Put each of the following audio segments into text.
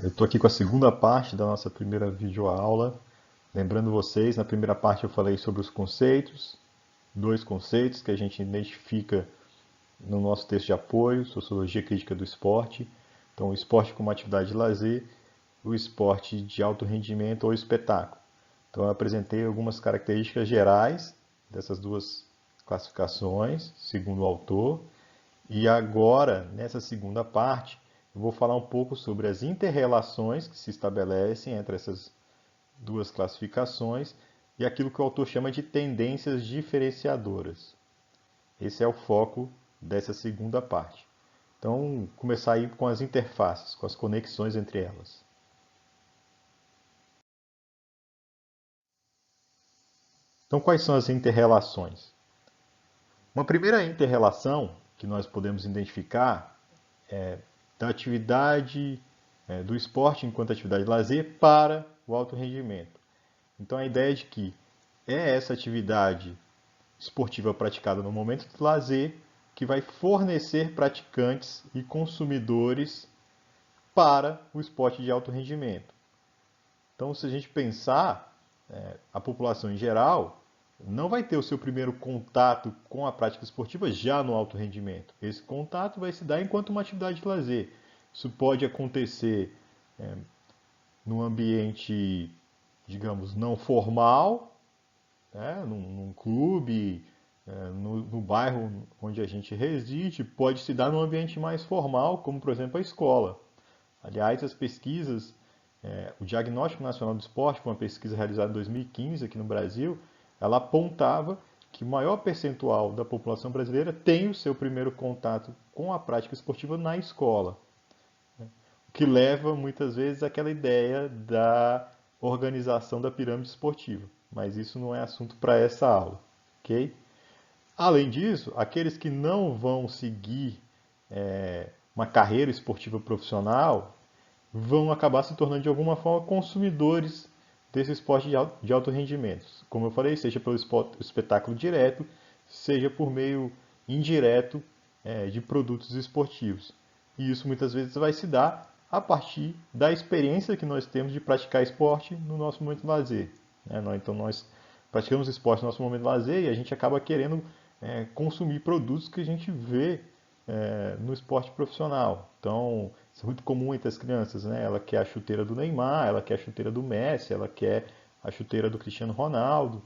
Eu estou aqui com a segunda parte da nossa primeira videoaula. Lembrando vocês, na primeira parte eu falei sobre os conceitos, dois conceitos que a gente identifica no nosso texto de apoio, Sociologia Crítica do Esporte. Então, o esporte como atividade de lazer, o esporte de alto rendimento ou espetáculo. Então, eu apresentei algumas características gerais dessas duas classificações, segundo o autor. E agora, nessa segunda parte, eu vou falar um pouco sobre as inter-relações que se estabelecem entre essas duas classificações e aquilo que o autor chama de tendências diferenciadoras. Esse é o foco dessa segunda parte. Então, começar aí com as interfaces, com as conexões entre elas. Então, quais são as interrelações? Uma primeira interrelação que nós podemos identificar é da atividade do esporte enquanto atividade de lazer para o alto rendimento. Então, a ideia é de que é essa atividade esportiva praticada no momento de lazer que vai fornecer praticantes e consumidores para o esporte de alto rendimento. Então, se a gente pensar, a população em geral não vai ter o seu primeiro contato com a prática esportiva já no alto rendimento. Esse contato vai se dar enquanto uma atividade de lazer. Isso pode acontecer num ambiente, digamos, não formal, né, num clube, no bairro onde a gente reside, pode se dar num ambiente mais formal, como por exemplo a escola. Aliás, as pesquisas, o Diagnóstico Nacional do Esporte, foi uma pesquisa realizada em 2015 aqui no Brasil, ela apontava que o maior percentual da população brasileira tem o seu primeiro contato com a prática esportiva na escola, o que leva muitas vezes àquela ideia da organização da pirâmide esportiva. Mas isso não é assunto para essa aula, ok? Além disso, aqueles que não vão seguir uma carreira esportiva profissional vão acabar se tornando de alguma forma consumidores desse esporte de alto rendimento. Como eu falei, seja pelo espetáculo direto, seja por meio indireto de produtos esportivos. E isso muitas vezes vai se dar a partir da experiência que nós temos de praticar esporte no nosso momento de lazer. Então nós praticamos esporte no nosso momento de lazer e a gente acaba querendo consumir produtos que a gente vê no esporte profissional. Então, isso é muito comum entre as crianças, né? Ela quer a chuteira do Neymar, ela quer a chuteira do Messi, ela quer a chuteira do Cristiano Ronaldo,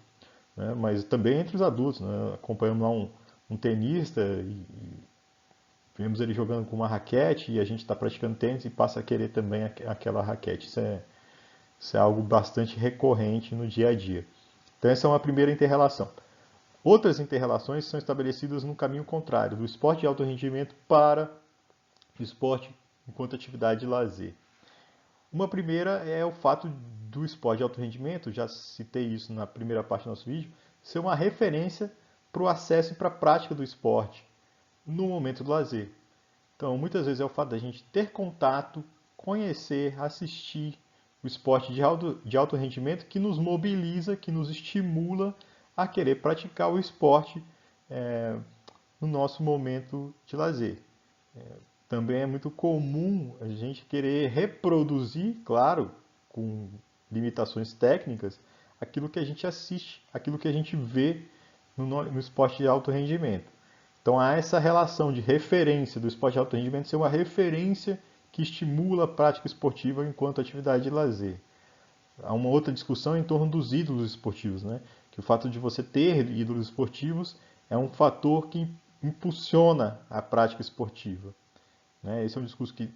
né? Mas também entre os adultos, né? Acompanhamos lá um tenista e vemos ele jogando com uma raquete e a gente está praticando tênis e passa a querer também aquela raquete. Isso é algo bastante recorrente no dia a dia. Então, essa é uma primeira interrelação. Outras interrelações são estabelecidas no caminho contrário, do esporte de alto rendimento para o esporte enquanto atividade de lazer. Uma primeira é o fato do esporte de alto rendimento, já citei isso na primeira parte do nosso vídeo, ser uma referência para o acesso e para a prática do esporte no momento do lazer. Então, muitas vezes é o fato da gente ter contato, conhecer, assistir o esporte de alto rendimento que nos mobiliza, que nos estimula a querer praticar o esporte no nosso momento de lazer. Também é muito comum a gente querer reproduzir, claro, com limitações técnicas, aquilo que a gente assiste, aquilo que a gente vê no esporte de alto rendimento. Então há essa relação de referência do esporte de alto rendimento ser uma referência que estimula a prática esportiva enquanto atividade de lazer. Há uma outra discussão em torno dos ídolos esportivos, né? Que o fato de você ter ídolos esportivos é um fator que impulsiona a prática esportiva. Né? Esse é um discurso que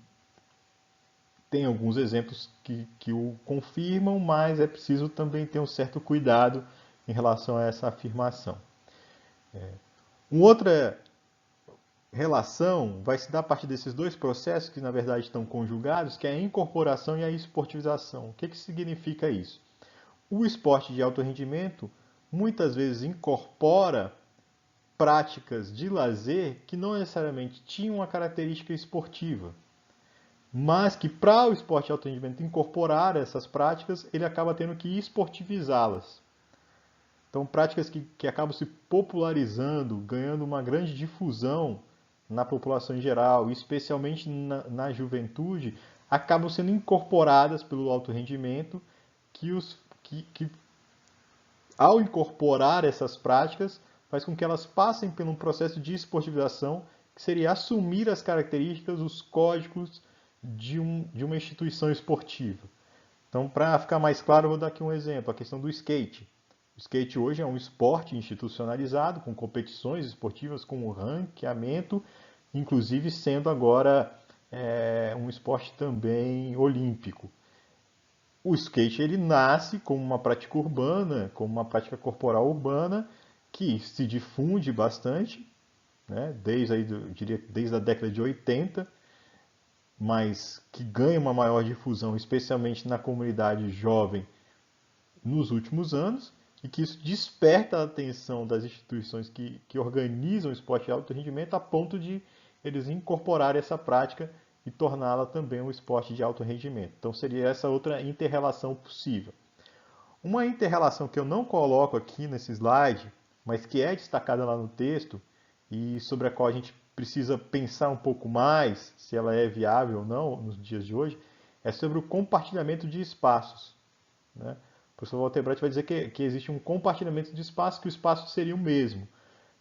tem alguns exemplos que o confirmam, mas é preciso também ter um certo cuidado em relação a essa afirmação. Uma outra relação vai se dar a partir desses dois processos que, na verdade, estão conjugados, que é a incorporação e a esportivização. O que significa isso? O esporte de alto rendimento muitas vezes incorpora práticas de lazer que não necessariamente tinham uma característica esportiva, mas que para o esporte de alto rendimento incorporar essas práticas, ele acaba tendo que esportivizá-las. Então, práticas que acabam se popularizando, ganhando uma grande difusão na população em geral, especialmente na juventude, acabam sendo incorporadas pelo alto rendimento, que ao incorporar essas práticas, faz com que elas passem por um processo de esportivização, que seria assumir as características, os códigos de uma instituição esportiva. Então, para ficar mais claro, eu vou dar aqui um exemplo, a questão do skate. O skate hoje é um esporte institucionalizado, com competições esportivas, com ranqueamento, inclusive sendo agora um esporte também olímpico. O skate ele nasce como uma prática urbana, como uma prática corporal urbana, que se difunde bastante, né, eu diria, desde a década de 80, mas que ganha uma maior difusão, especialmente na comunidade jovem, nos últimos anos, e que isso desperta a atenção das instituições que organizam o esporte de alto rendimento a ponto de eles incorporarem essa prática e torná-la também um esporte de alto rendimento. Então seria essa outra inter-relação possível. Uma inter-relação que eu não coloco aqui nesse slide, mas que é destacada lá no texto e sobre a qual a gente precisa pensar um pouco mais se ela é viável ou não nos dias de hoje, é sobre o compartilhamento de espaços, né? O professor Walter Bright vai dizer que existe um compartilhamento de espaço, que o espaço seria o mesmo.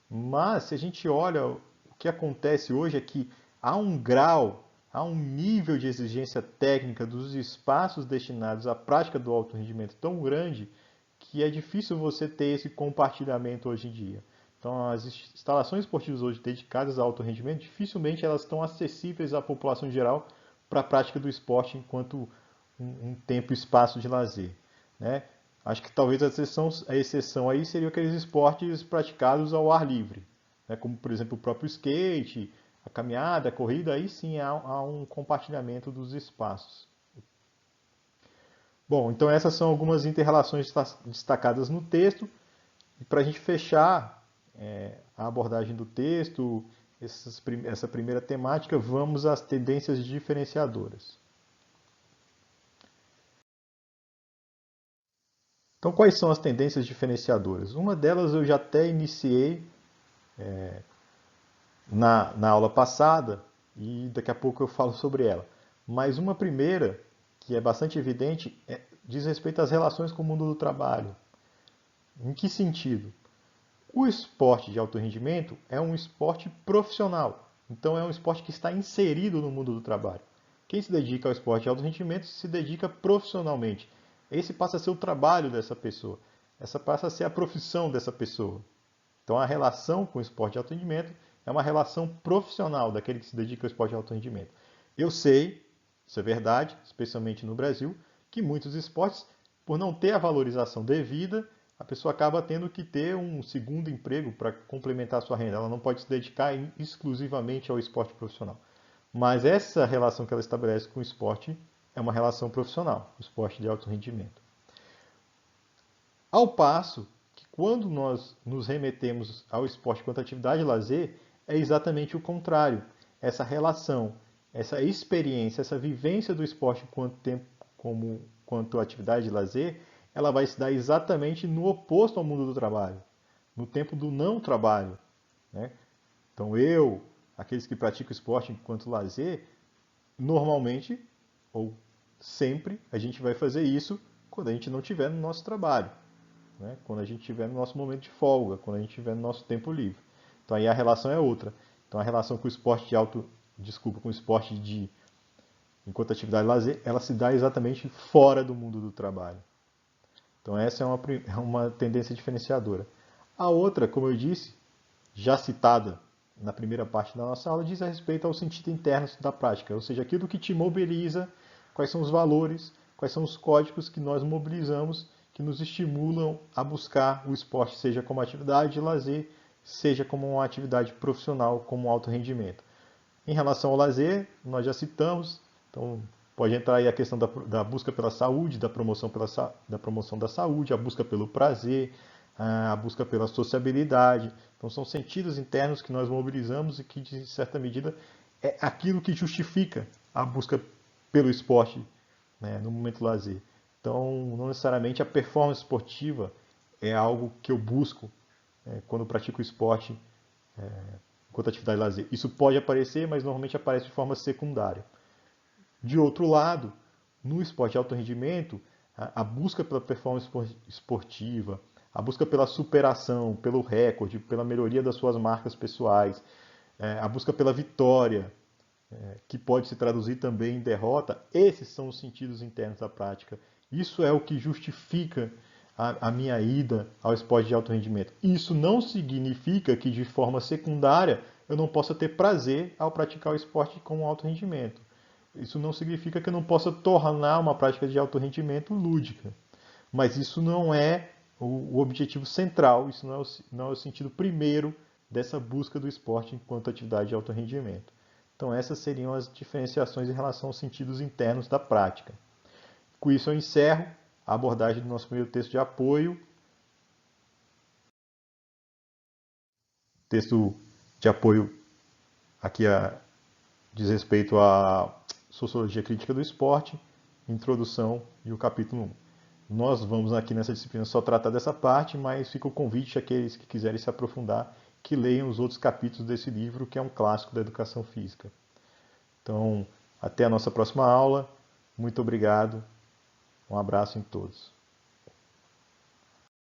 Mas, se a gente olha, o que acontece hoje é que há um grau, há um nível de exigência técnica dos espaços destinados à prática do alto rendimento tão grande que é difícil você ter esse compartilhamento hoje em dia. Então, as instalações esportivas hoje dedicadas ao alto rendimento, dificilmente elas estão acessíveis à população em geral para a prática do esporte enquanto um tempo e espaço de lazer, né? Acho que talvez a exceção aí seria aqueles esportes praticados ao ar livre, né? Como, por exemplo, o próprio skate, a caminhada, a corrida, aí sim há um compartilhamento dos espaços. Bom, então essas são algumas inter-relações destacadas no texto. E para a gente fechar a abordagem do texto, essa primeira temática, vamos às tendências diferenciadoras. Então, quais são as tendências diferenciadoras? Uma delas eu já até iniciei na aula passada e daqui a pouco eu falo sobre ela. Mas uma primeira, que é bastante evidente, diz respeito às relações com o mundo do trabalho. Em que sentido? O esporte de alto rendimento é um esporte profissional. Então é um esporte que está inserido no mundo do trabalho. Quem se dedica ao esporte de alto rendimento se dedica profissionalmente. Esse passa a ser o trabalho dessa pessoa. Essa passa a ser a profissão dessa pessoa. Então a relação com o esporte de alto rendimento é uma relação profissional daquele que se dedica ao esporte de alto rendimento. Eu sei, isso é verdade, especialmente no Brasil, que muitos esportes, por não ter a valorização devida, a pessoa acaba tendo que ter um segundo emprego para complementar a sua renda. Ela não pode se dedicar exclusivamente ao esporte profissional. Mas essa relação que ela estabelece com o esporte é uma relação profissional, o esporte de alto rendimento. Ao passo que quando nós nos remetemos ao esporte quanto atividade de lazer, é exatamente o contrário. Essa relação, essa experiência, essa vivência do esporte quanto atividade de lazer, ela vai se dar exatamente no oposto ao mundo do trabalho, no tempo do não trabalho, né? Então aqueles que praticam esporte enquanto lazer, normalmente ou sempre a gente vai fazer isso quando a gente não estiver no nosso trabalho, né? Quando a gente estiver no nosso momento de folga, quando a gente estiver no nosso tempo livre. Então aí a relação é outra. Então a relação com o esporte com o esporte de enquanto atividade de lazer, ela se dá exatamente fora do mundo do trabalho. Então essa é uma tendência diferenciadora. A outra, como eu disse, já citada na primeira parte da nossa aula, diz a respeito ao sentido interno da prática, ou seja, aquilo que te mobiliza, quais são os valores, quais são os códigos que nós mobilizamos, que nos estimulam a buscar o esporte, seja como atividade de lazer, seja como uma atividade profissional, como um alto rendimento. Em relação ao lazer, nós já citamos, então pode entrar aí a questão da busca pela saúde, da promoção da saúde, a busca pelo prazer, a busca pela sociabilidade. Então são sentidos internos que nós mobilizamos e que, de certa medida, é aquilo que justifica a busca pelo esporte, né, no momento do lazer. Então, não necessariamente a performance esportiva é algo que eu busco quando pratico esporte enquanto atividade de lazer. Isso pode aparecer, mas normalmente aparece de forma secundária. De outro lado, no esporte de alto rendimento, a busca pela performance esportiva, a busca pela superação, pelo recorde, pela melhoria das suas marcas pessoais, a busca pela vitória, que pode se traduzir também em derrota, esses são os sentidos internos da prática. Isso é o que justifica a minha ida ao esporte de alto rendimento. Isso não significa que de forma secundária eu não possa ter prazer ao praticar o esporte com alto rendimento. Isso não significa que eu não possa tornar uma prática de alto rendimento lúdica. Mas isso não é o objetivo central, isso não é o sentido primeiro dessa busca do esporte enquanto atividade de alto rendimento. Então essas seriam as diferenciações em relação aos sentidos internos da prática. Com isso eu encerro a abordagem do nosso primeiro texto de apoio. Texto de apoio aqui diz respeito à sociologia crítica do esporte, introdução e o capítulo 1. Nós vamos aqui nessa disciplina só tratar dessa parte, mas fica o convite àqueles que quiserem se aprofundar que leiam os outros capítulos desse livro, que é um clássico da educação física. Então, até a nossa próxima aula. Muito obrigado. Um abraço em todos.